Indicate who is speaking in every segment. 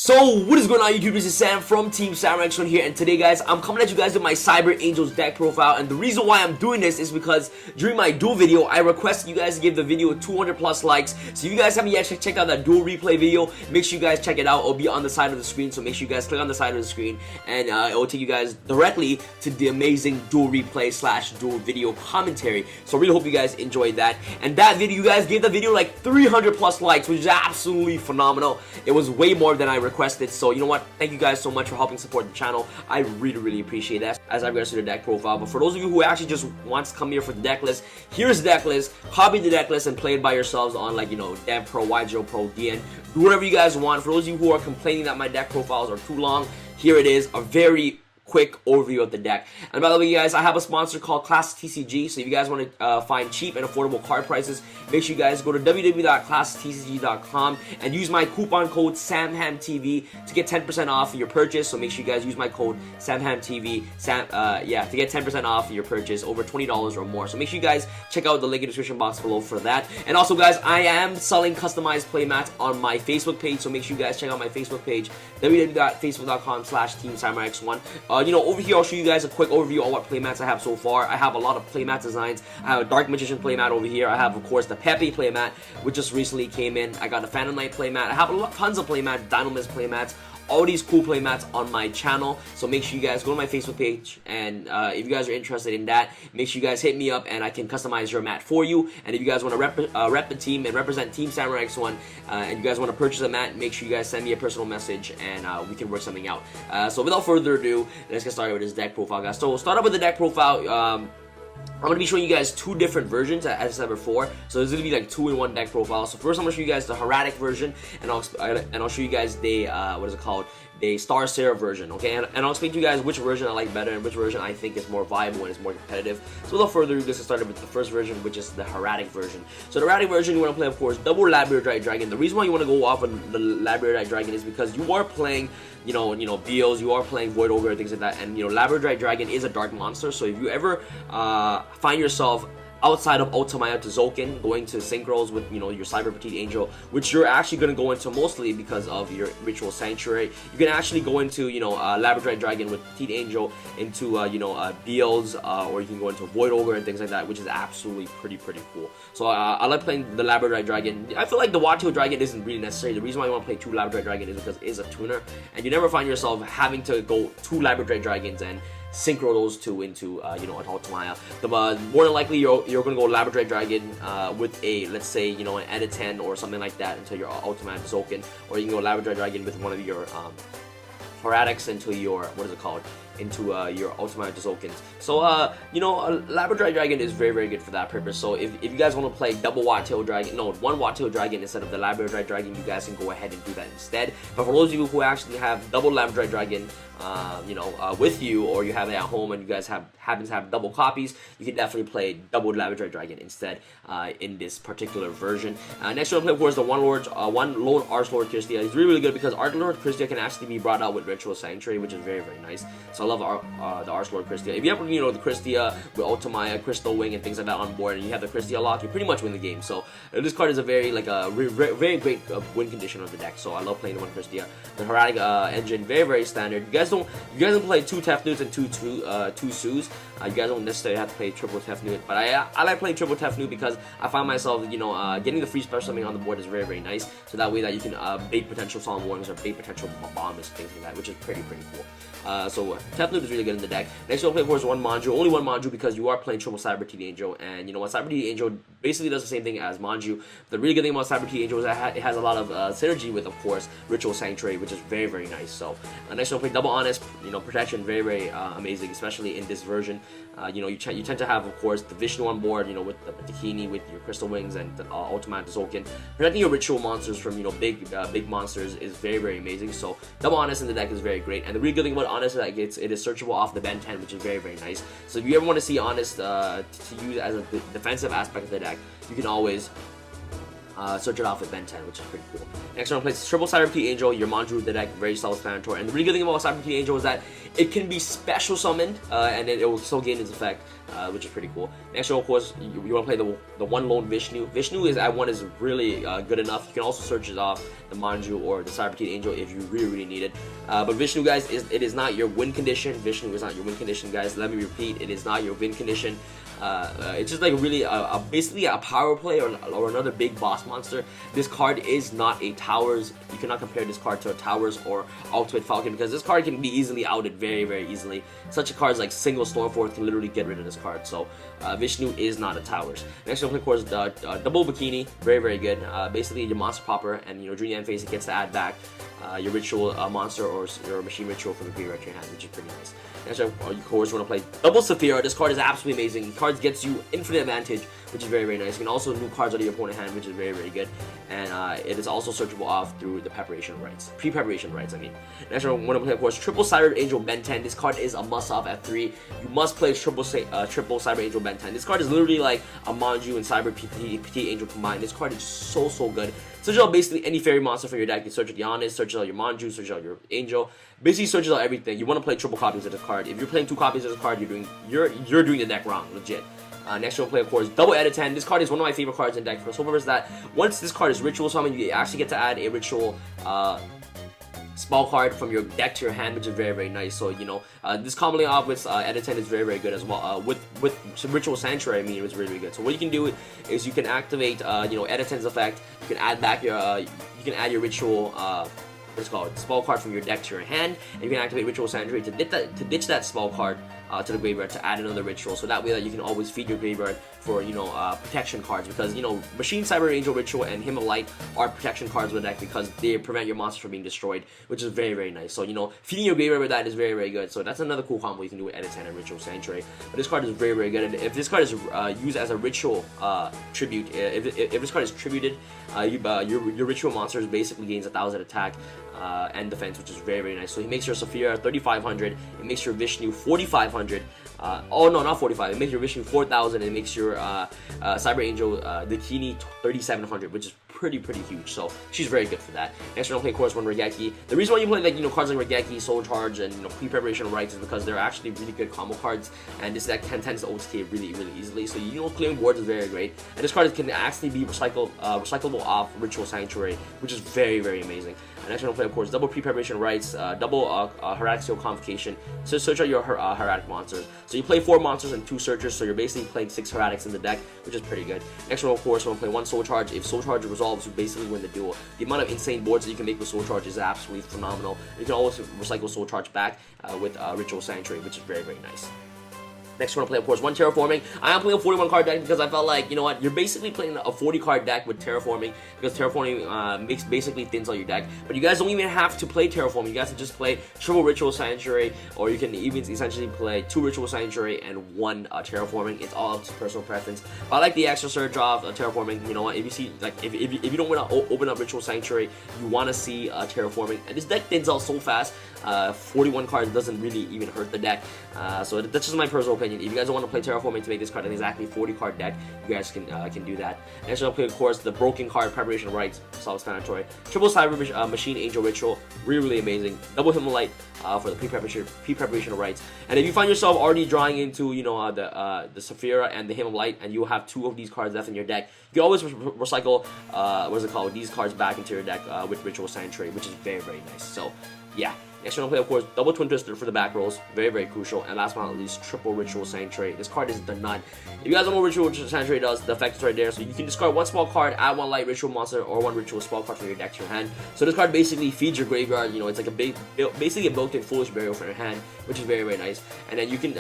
Speaker 1: So, what is going on YouTube? This is Sam from Team SamHamTV here, and today guys, I'm coming at you guys with my Cyber Angels deck profile, and the reason why I'm doing this is because during my duel video, I requested you guys to give the video 200 plus likes. So if you guys haven't yet checked out that duel replay video, make sure you guys check it out. It'll be on the side of the screen, so make sure you guys click on the side of the screen, and it will take you guys directly to the amazing duel replay / duel video commentary. So I really hope you guys enjoyed that. And that video, you guys gave the video like 300 plus likes, which is absolutely phenomenal. It was way more than I requested, so you know what, thank you guys so much for helping support the channel. I really appreciate that as I progress to the deck profile. But for those of you who actually just wants to come here for the deck list, here's the deck list. Copy the deck list and play it by yourselves on, like, you know, YGOPro, YGOPro, DN, do whatever you guys want. For those of you who are complaining that my deck profiles are too long, here it is, a very quick overview of the deck. And by the way, guys, I have a sponsor called ClassicTCG, so if you guys want to find cheap and affordable card prices, make sure you guys go to www.classictcg.com and use my coupon code SamHamTV to get 10% off your purchase. So make sure you guys use my code SamHamTV to get 10% off your purchase over $20 or more. So make sure you guys check out the link in the description box below for that. And also, guys, I am selling customized playmats on my Facebook page, so make sure you guys check out my Facebook page, www.facebook.com/TeamSamRX1. You know, over here I'll show you guys a quick overview on what playmats I have so far. I have a lot of playmat designs. I have a Dark Magician playmat over here. I have, of course, the Pepe playmat, which just recently came in. I got the Phantom Knight playmat. I have tons of playmats, Dynamist playmats, all these cool playmats on my channel. So make sure you guys go to my Facebook page, and if you guys are interested in that, make sure you guys hit me up and I can customize your mat for you. And if you guys want to rep the team and represent Team SamRX1, and you guys want to purchase a mat, make sure you guys send me a personal message and we can work something out. So without further ado, let's get started with this deck profile, guys. So we'll start off with the deck profile. I'm going to be showing you guys two different versions, as I said before. So there's going to be like 2-in-1 deck profile. So first I'm going to show you guys the Hieratic version, and I'll show you guys the, what is it called? The Star Seraph version, okay? And I'll explain to you guys which version I like better and which version I think is more viable and is more competitive. So without further ado, let's get started with the first version, which is the Hieratic version. So the Hieratic version, you want to play, of course, double Labradorite Dragon. The reason why you want to go off on the Labradorite Dragon is because you are playing, you know, Beals, you are playing Void Ogre and things like that, and you know, Labradorite Dragon is a dark monster. So if you ever find yourself outside of Ultimaya to Zokin, going to Synchros with, you know, your Cyber Petite Angel, which you're actually going to go into mostly because of your Ritual Sanctuary. You can actually go into, you know, Labradorite Dragon with Petite Angel into, you know, Beals, or you can go into Void Ogre and things like that, which is absolutely pretty cool. So I like playing the Labradorite Dragon. I feel like the Yugioh Dragon isn't really necessary. The reason why you want to play 2 Labradorite Dragon is because it is a tuner, and you never find yourself having to go 2 Labradorite Dragons and synchro those two into, you know, an Ultimaya. More than likely, you're going to go Labradorite Dragon with a, let's say, you know, an Edit 10 or something like that into your Ultimate Zokin, or you can go Labradorite Dragon with one of your Hieratic's into your, what is it called? Into your Ultimate Zokins. So you know, Labradorite Dragon is very good for that purpose. So if you guys want to play double Yugioh Dragon, no, 1 Yugioh Dragon instead of the Labradorite Dragon, you guys can go ahead and do that instead. But for those of you who actually have double Labradorite Dragon, you know, with you, or you have it at home and you guys happen to have double copies, you can definitely play double Labradorite Dragon instead in this particular version. Next one, of course, the one Lone Archlord Christia. It's really good because Archlord Christia can actually be brought out with Ritual Sanctuary, which is very nice. So I love the Archlord Christia. If you have, you know, the Christia with Ultimaya, Crystal Wing, and things like that on board, and you have the Christia lock, you pretty much win the game. So this card is a very very great win condition of the deck. So I love playing the one Christia. The Hieratic engine, very standard. You guys don't play 2 Tefnuts and 2 Suus. You guys don't necessarily have to play triple Tefnut, but I like playing triple Tefnut because I find myself, you know, getting the free special summon on the board is very nice. So that way that you can bait potential Solemn Warnings or bait potential bombs, things like that, which is pretty cool. So Tefnut is really good in the deck. Next you'll play, of course, 1 Manju. Only 1 Manju because you are playing triple Cyber Petite Angel, and you know what, Cyber Petite Angel basically does the same thing as Manju. The really good thing about Cyber Petite Angel is that it has a lot of synergy with, of course, Ritual Sanctuary, which is very nice. So next you'll play Double Honest. You know, protection, very amazing, especially in this version. You know, you tend to have, of course, the Vishnu on board, you know, with the Bikini, with your Crystal Wings and Ultimate Zokin. Protecting your Ritual monsters from, you know, big monsters is very amazing. So Double Honest in the deck is very great. And the really good thing about Honest is that it is searchable off the Ben 10, which is very nice. So if you ever want to see Honest to use as a defensive aspect of the deck, you can always search it off with Ben 10, which is pretty cool. Next one, plays triple Cyber Petite Angel, your Manju of the deck, very self-explanatory. And the really good thing about Cyber Petite Angel is that it can be special summoned, and then it will still gain its effect, which is pretty cool. Next, of course, you want to play the one lone Vishnu. Vishnu is at 1 is really good enough. You can also search it off the Manju or the Cyber Petite Angel if you really need it. But Vishnu, guys, it is not your win condition. Vishnu is not your win condition, guys. Let me repeat, it is not your win condition. It's just like really basically a power play or another big boss monster. This card is not a Towers. You cannot compare this card to a Towers or Ultimate Falcon because this card can be easily outed very easily. Such a cards like single Stormforth can literally get rid of this card. So Vishnu is not a Towers. Next one, of course, double Bikini, very good. Basically your monster popper, and during the end phase it gets to add back your ritual monster or your machine ritual from the graveyard to your hand, which is pretty nice. Next, of course, you want to play double Saphira. This card is absolutely amazing. Cards gets you infinite advantage, which is very nice. You can also new cards out of your opponent's hand, which is very good. And it is also searchable off through the preparation rights. Pre-preparation rights, I mean. Next, I want to play, of course, triple Cyber Angel Ben 10. This card is a must-off at 3. You must play triple Cyber Angel Ben 10. This card is literally like a Manju and Cyber Petite Angel combined. This card is so good. Search out basically any fairy monster from your deck. You search out Giannis, search out your Manju, search out your Angel. Basically search out everything. You want to play triple copies of this card. If you're playing 2 copies of this card, you're doing the deck wrong, legit. Next we'll play, of course, double Edit 10. This card is one of my favorite cards in deck for the sole purpose that once this card is ritual summoned, you actually get to add a ritual spell card from your deck to your hand, which is very nice. So this commonly off with Edit 10 is very good as well. With some Ritual Sanctuary, I mean, it was really good. So what you can do is you can activate Edit 10's effect. You can add back your you can add your ritual what's called spell card from your deck to your hand, and you can activate Ritual Sanctuary to ditch that spell card to the graveyard to add another ritual, so that way that you can always feed your graveyard for protection cards, because Machine Cyber Angel Ritual and Hymn of Light are protection cards with the deck because they prevent your monsters from being destroyed, which is very nice. So feeding your graveyard with that is very good. So that's another cool combo you can do with Edit 10 and Ritual Sanctuary. But this card is very good, and if this card is used as a ritual tribute, if this card is tributed, your ritual monsters basically gains 1,000 attack and defense, which is very nice. So he makes your Saphira 3,500, it makes your Vishnu 4,500. Oh no, not 45. It makes your Vishnu 4,000. It makes your Cyber Angel Dakini 3,700, which is pretty huge. So she's very good for that. Next, we're gonna play, of course, one Regeki. The reason why you play cards like Regeki, Soul Charge, and pre-preparation rights is because they're actually really good combo cards, and this deck tends to OTK really easily. So clearing boards is very great, and this card can actually be recyclable off Ritual Sanctuary, which is very amazing. And next, we're gonna play, of course, double pre-preparation rights, double Hieratic Convocation. So search out your Hieratic monsters. So you play 4 monsters and 2 searchers, so you're basically playing 6 Hieratics in the deck, which is pretty good. Next one, of course, we're gonna play 1 Soul Charge. If Soul Charge resolves, you basically win the duel. The amount of insane boards that you can make with Soul Charge is absolutely phenomenal. You can always recycle Soul Charge back with Ritual Sanctuary, which is very nice. Next, we're gonna play, of course, 1 Terraforming. I am playing a 41 card deck because I felt like, you're basically playing a 40 card deck with Terraforming, because Terraforming basically thins out your deck. But you guys don't even have to play Terraforming. You guys can just play triple Ritual Sanctuary, or you can even essentially play 2 Ritual Sanctuary and 1 Terraforming. It's all up to personal preference. But I like the extra surge of Terraforming. You know what? If you see, like, if you don't want to open up Ritual Sanctuary, you want to see Terraforming. And this deck thins out so fast. 41 cards doesn't really even hurt the deck. So that's just my personal opinion. If you guys don't want to play Terraforming to make this card an exactly 40 card deck, you guys can do that. Next, I'll play, of course, the Broken card Preparation Rights, self-explanatory. Triple Cyber Machine Angel Ritual, really amazing. Double Hymn of Light for the pre-preparation rights. And if you find yourself already drawing into the Saphira and the Hymn of Light, and you have 2 of these cards left in your deck, you can always recycle these cards back into your deck with Ritual Sanctuary, which is very nice. So yeah. Next one, I'll play, of course, double Twin Twister for the back rolls. Very crucial. And last but not least, triple Ritual Sanctuary. This card is the nut. If you guys don't know what Ritual Sanctuary does, the effect is right there. So you can discard 1 small card, add 1 light ritual monster, or 1 ritual spell card from your deck to your hand. So this card basically feeds your graveyard. It's like basically a built-in Foolish Burial for your hand, which is very nice. And then you can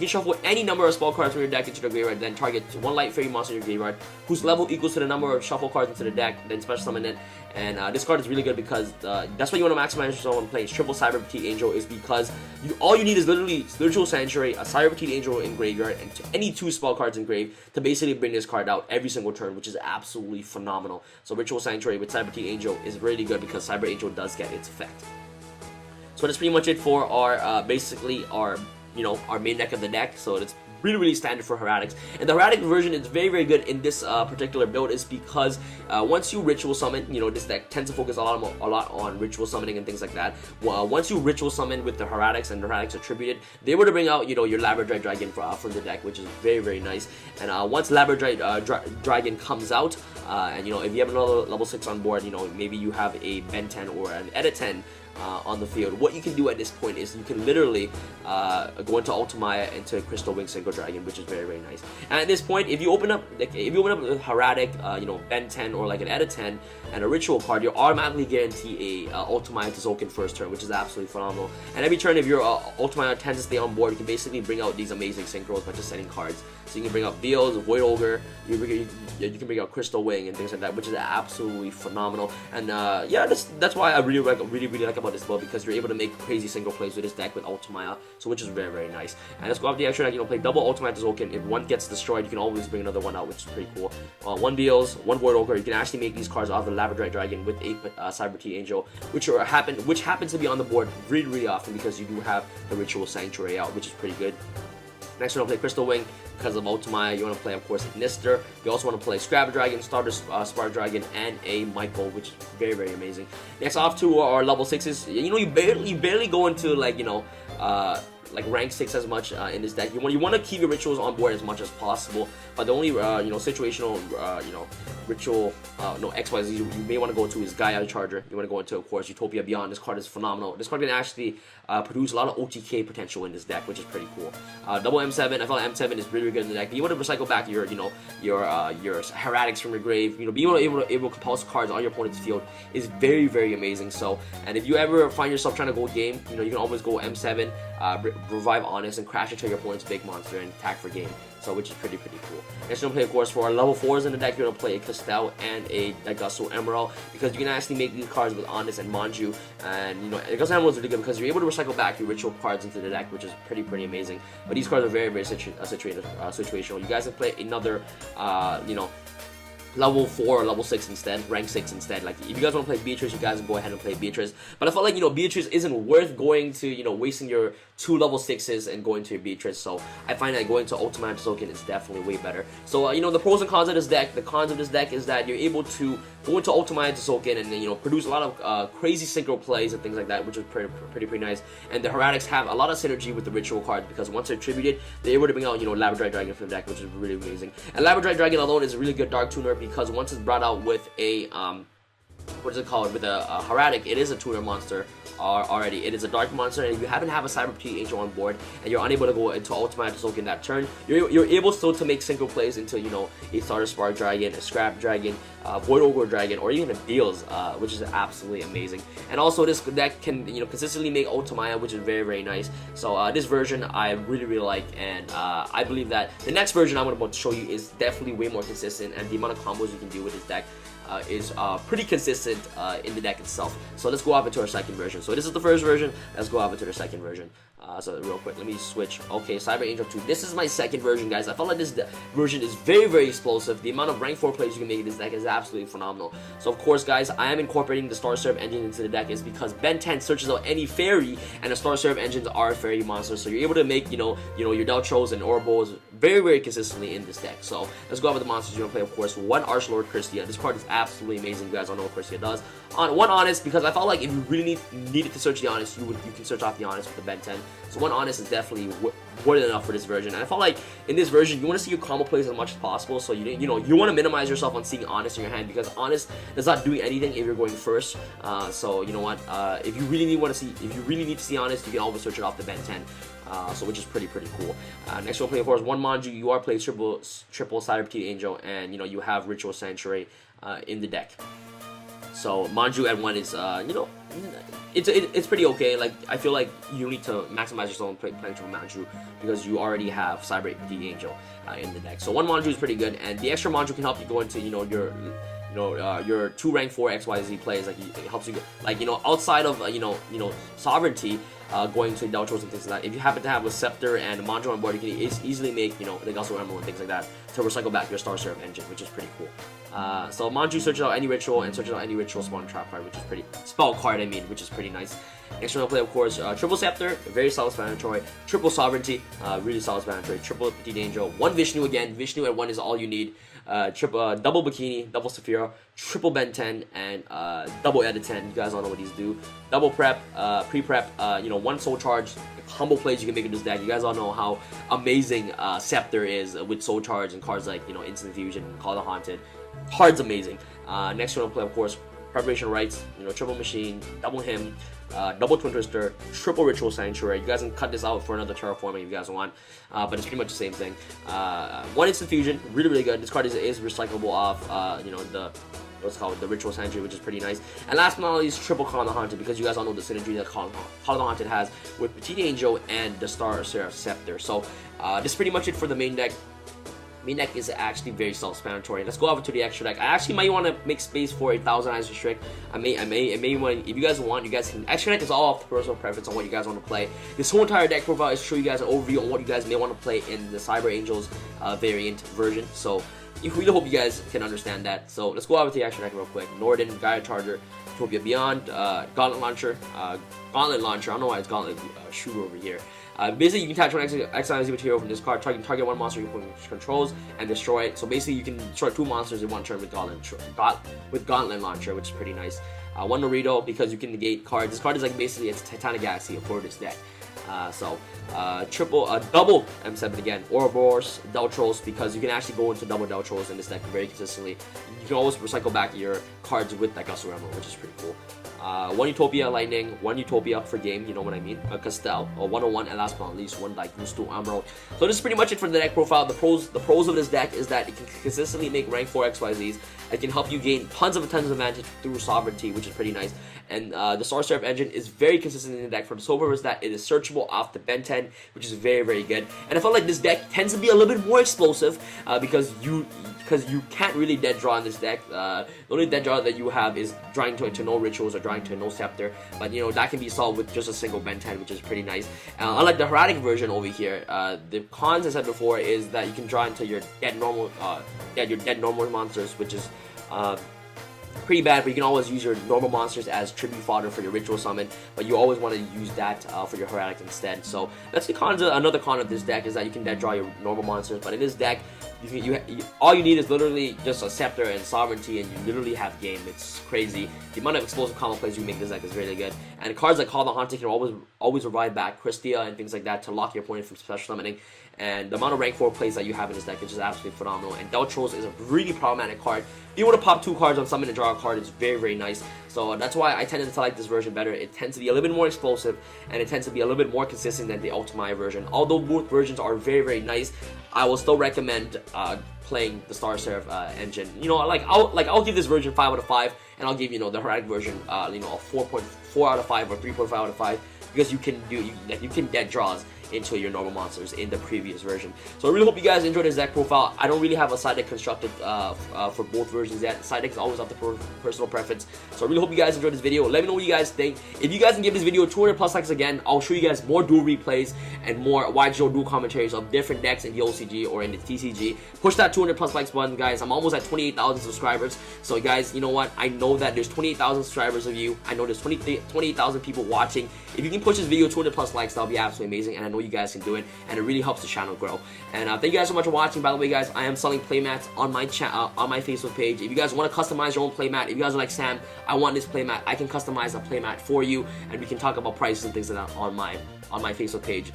Speaker 1: shuffle any number of spell cards from your deck into the graveyard, then target 1 light fairy monster in your graveyard, whose level equals to the number of shuffle cards into the deck, then special summon it. And this card is really good because that's why you want to maximize yourself when playing triple Cyber Petite Angel, is because all you need is literally Ritual Sanctuary, a Cyber Petite Angel in graveyard, and any 2 spell cards in grave to basically bring this card out every single turn, which is absolutely phenomenal. So Ritual Sanctuary with Cyber Petite Angel is really good because Cyber Angel does get its effect. So that's pretty much it for our basically our you know, our main deck of the deck, so it's really standard for Hieratics. And the Hieratic version is very good in this particular build, is because once you ritual summon, you know, this deck tends to focus a lot on ritual summoning and things like that. Once you ritual summon with the Hieratics and the Hieratics attributed, they were to bring out, you know, your Labradrite Dragon from the deck, which is very nice. And once Labradrite Dragon comes out, and you know, if you have another level 6 on board, you know, maybe you have a Ben 10 or an Edit 10 on the field, what you can do at this point is you can literally go into Ultimaya into Crystal Wing Synchro Dragon, which is very nice. And at this point, if you open up with Hieratic, you know, Ben 10 or like an Edit 10 and a ritual card, you automatically guarantee a Ultimaya to Zokin first turn, which is absolutely phenomenal. And every turn, if your Ultimaya tends to stay on board, you can basically bring out these amazing synchros by just setting cards. So you can bring out Beals, Void Ogre, you can bring out Crystal Wing and things like that, which is absolutely phenomenal. And yeah, that's why I really like about this build, because you're able to make crazy single plays with this deck with Ultimaya, so which is very nice. And let's go off the extra deck, you know, play double Ultimaya to Zokin. If one gets destroyed, you can always bring another one out, which is pretty cool. One Beals, one Void Ogre. You can actually make these cards off the Labradrite Dragon with a Cyber T Angel, which happens to be on the board really often because you do have the Ritual Sanctuary out, which is pretty good. Next, we're going to play Crystal Wing because of Ultimaya. You want to play, of course, Nister. You also want to play Scrap Dragon, Starter Spark Dragon, and a Michael, which is very amazing. Next, off to our level 6s. You know, you barely go into, like, you know, like rank 6 as much in this deck. You want to keep your rituals on board as much as possible, but the only you know, situational you know, ritual no XYZ you may want to go into is Gaia Charger. You want to go into, of course, Utopia Beyond. This card is phenomenal. This card can actually produce a lot of OTK potential in this deck, which is pretty cool. Double M7. I feel like M7 is really good in the deck. You want to recycle back your, you know, your Hieratics from your grave. You know, being able to compulse cards on your opponent's field is very amazing. So, and if you ever find yourself trying to go game, you know, you can always go M7, revive Honest, and crash into your opponent's big monster and attack for game. So, which is pretty cool. Next, you're gonna play, of course, for our level 4s in the deck. You're gonna play a Castell and a Daigasso Emerald, because you can actually make these cards with Honest and Manju. And you know, Daigasso Emerald is really good because you're able to recycle back your ritual cards into the deck, which is pretty amazing. But these cards are very situational. You guys can play another, you know, level 4 or level 6 instead, rank 6 instead. Like, if you guys want to play Beatrice, you guys can go ahead and play Beatrice. But I felt like, you know, Beatrice isn't worth going to, you know, wasting your 2 level 6s and going to your Beatrice. So I find that going to Ultimate Token is definitely way better. So, you know, the pros and cons of this deck. The cons of this deck is that you're able to go into Ultimate Token and, you know, produce a lot of crazy synchro plays and things like that, which is pretty nice. And the Hieratics have a lot of synergy with the ritual cards, because once they're attributed, they're able to bring out, you know, Labradrite Dragon from the deck, which is really amazing. And Labradrite Dragon alone is a really good Dark Tuner, because once it's brought out with a what is it called, with a Hieratic, it is a tuner monster already. It is a dark monster, and if you happen to have a Cyber T Angel on board and you're unable to go into Ultimate Token that turn, you're able still to make synchro plays into, you know, a Starter Spark Dragon, a Scrap Dragon, Void Ogre Dragon, or even a Beals, which is absolutely amazing. And also, this deck can, you know, consistently make Ultimaya, which is very nice. So this version I really like, and I believe that the next version I'm about to show you is definitely way more consistent, and the amount of combos you can do with this deck is pretty consistent in the deck itself. So let's go off into our second version. So this is the first version. Let's go off into the second version. So real quick, let me switch. Okay, Cyber Angel 2. This is my second version, guys. I felt like this version is very explosive. The amount of rank 4 plays you can make in this deck is absolutely phenomenal. So of course, guys, I am incorporating the Star Seraph engine into the deck, is because Ben 10 searches out any fairy, and the Star Seraph engines are fairy monsters. So you're able to make, you know your Deltros and Orbos very consistently in this deck. So let's go over the monsters you're gonna play. Of course, one Archlord Christia. This card is absolutely amazing. You guys don't know what Christia does. On one Honest, because I felt like if you really needed to search the Honest, you can search off the Honest with the Ben 10. So one Honest is definitely more than enough for this version. And I felt like in this version, you want to see your combo plays as much as possible. So you want to minimize yourself on seeing Honest in your hand, because Honest does not do anything if you're going first. So you know what? If you really need to see Honest, you can always search it off the Ben 10. So which is pretty cool. Next we'll play, of course, one Manju. You are playing triple Cyber T Angel, and you know you have Ritual Sanctuary in the deck. So Manju at 1 is you know, it's pretty okay. Like, I feel like you need to maximize yourself playing triple Manju, because you already have Cyber T Angel in the deck. So one Manju is pretty good, and the extra Manju can help you go into, you know, your 2 rank 4 XYZ plays. Like, it helps you, like, you know, outside of you know sovereignty. going to Deltros and things like that. If you happen to have a Scepter and a Manjo on board, you can easily make, you know, the Gusto Emerald and things like that to recycle back your Star Seraph engine, which is pretty cool. So Manju searches out any ritual and searches out any ritual spawn trap card, which is pretty spell card, I mean, which is pretty nice. Next one I'll play, of course, triple Scepter, very self-explanatory. Triple Sovereignty, really self-explanatory. Triple Petite Angel, one Vishnu again. Vishnu at 1 is all you need. Double Bikini, double Saphira, triple Ben 10, and double Edit 10. You guys all know what these do. Double Prep, pre-prep, you know, one Soul Charge. Combo plays you can make in this deck. You guys all know how amazing Scepter is with Soul Charge and cards like, you know, Instant Fusion, Call the Haunted. Card's amazing. Next one I'll play, of course, Preparation Rites, you know, triple Machine, double Hymn, double Twin Twister, triple Ritual Sanctuary. You guys can cut this out for another Terraforming if you guys want, but it's pretty much the same thing. One Instant Fusion, really, really good. This card is recyclable off, you know, the what's it called, the Ritual Sanctuary, which is pretty nice. And last but not least, triple Call the Haunted, because you guys all know the synergy that Call the Haunted has with Petite Angel and the Star Seraph Scepter. So this is pretty much it for the main deck. Main deck is actually very self-explanatory. Let's go over to the extra deck. I actually might want to make space for a 1000 Eyes Restrict. I may want, if you guys want, you guys can. Extra deck is all off the personal preference on what you guys want to play. This whole entire deck profile is to show you guys an overview on what you guys may want to play in the Cyber Angels variant version. So we really hope you guys can understand that. So let's go over to the extra deck real quick. Norden, Gaia Charger, Utopia Beyond, Gauntlet Launcher. I don't know why it's Gauntlet Shooter over here. Basically, you can attach one exile material from this card, target one monster you controls, and destroy it. So basically, you can destroy 2 monsters in one turn with Gauntlet Launcher, which is pretty nice. One Dorito, because you can negate cards. This card is like basically it's Titanic Galaxy for this deck. Double M7 again, Ouroboros, Deltros, because you can actually go into double Deltros in this deck very consistently. You can always recycle back your cards with that Gusto Emerald, which is pretty cool. One Utopia Lightning, one Utopia for game, you know what I mean, a Castel, 101, and last but not least, one like Gusto Emerald. So this is pretty much it for the deck profile. The pros of this deck is that it can consistently make rank 4 XYZs. It can help you gain tons of advantage through Sovereignty, which is pretty nice. And the Star Seraph engine is very consistent in the deck for the sole purpose that it is searchable off the Ben 10, which is very, very good. And I felt like this deck tends to be a little bit more explosive because you can't really dead draw in this deck. The only dead draw that you have is drawing to no rituals or drawing to no scepter, but you know that can be solved with just a single Ben 10, which is pretty nice. Unlike the Hieratic version over here, the cons I said before is that you can draw into your dead normal monsters, which is pretty bad, but you can always use your normal monsters as tribute fodder for your ritual summon, but you always want to use that for your Hieratic instead. So that's the cons. Another con of this deck is that you can dead draw your normal monsters, but in this deck, all you need is literally just a Scepter and Sovereignty, and you literally have game. It's crazy. The amount of explosive combo plays you make this deck is really good, and cards like Call the Haunted can always revive back Christia and things like that to lock your opponent from special summoning. And the amount of rank 4 plays that you have in this deck is just absolutely phenomenal. And Deltros is a really problematic card. Being able to pop 2 cards on summon and draw a card is very, very nice. So that's why I tended to like this version better. It tends to be a little bit more explosive, and it tends to be a little bit more consistent than the Ultimate version. Although both versions are very, very nice, I will still recommend playing the Star Seraph engine. You know, I'll give this version 5 out of 5, and I'll give, you know, the Hieratic version you know, a 4.4 out of 5 or 3.5 out of 5, because you can dead draws into your normal monsters in the previous version. So I really hope you guys enjoyed this deck profile. I don't really have a side deck constructed for both versions yet. Side deck is always up to personal preference. So I really hope you guys enjoyed this video. Let me know what you guys think. If you guys can give this video 200 plus likes again, I'll show you guys more duel replays and more YGOPro duel commentaries of different decks in the OCG or in the TCG. Push that 200 plus likes button, guys. I'm almost at 28,000 subscribers. So guys, you know what? I know that there's 28,000 subscribers of you. I know there's 28,000 people watching. If you can push this video 200 plus likes, that'll be absolutely amazing. And I know you guys can do it, and it really helps the channel grow. And thank you guys so much for watching. By the way, guys, I am selling playmats on my Facebook page. If you guys want to customize your own playmat, if you guys are like, Sam, I want this playmat, I can customize a playmat for you, and we can talk about prices and things like that on my Facebook page.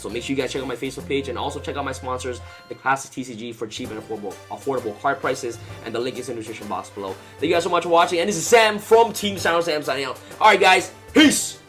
Speaker 1: So make sure you guys check out my Facebook page, and also check out my sponsors, the Classic TCG, for cheap and affordable card prices, and the link is in the description box below. Thank you guys so much for watching, and this is Sam from Team Sam signing out. Alright guys, peace!